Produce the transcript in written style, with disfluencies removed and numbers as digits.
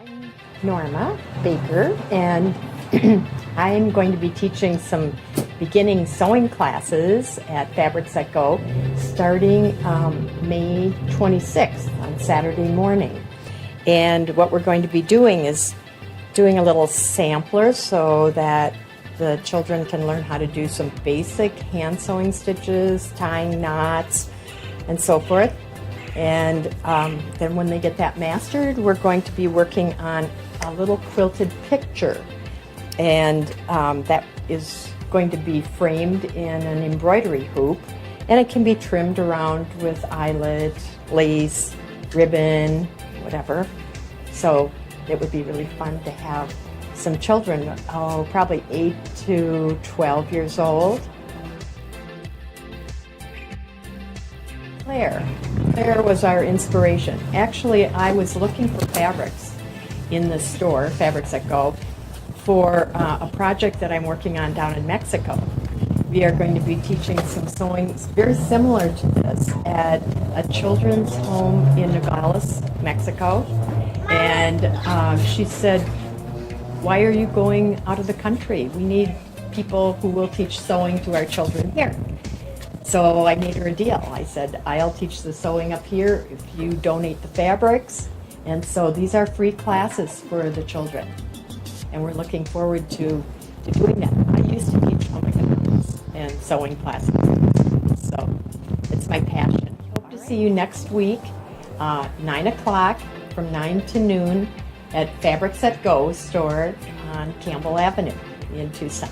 I'm Norma Baker, and I'm going to be teaching some beginning sewing classes at Fabrics That Go starting May 26th on Saturday morning. And what we're going to be doing is doing a little sampler so that the children can learn how to do some basic hand sewing stitches, tying knots, and so forth. And then when they get that mastered, we're going to be working on a little quilted picture. And that is going to be framed in an embroidery hoop. And it can be trimmed around with eyelet, lace, ribbon, whatever. So it would be really fun to have some children, probably 8 to 12 years old. Claire was our inspiration. Actually, I was looking for fabrics in the store, Fabrics That Go, for a project that I'm working on down in Mexico. We are going to be teaching some sewing very similar to this at a children's home in Nogales, Mexico. And she said, "Why are you going out of the country? We need people who will teach sewing to our children here." So I made her a deal. I said, "I'll teach the sewing up here if you donate the fabrics." And so these are free classes for the children. And we're looking forward to doing that. I used to teach home economics and sewing classes. So it's my passion. Hope to see you next week, 9 o'clock from 9 to noon at Fabrics That Go store on Campbell Avenue in Tucson.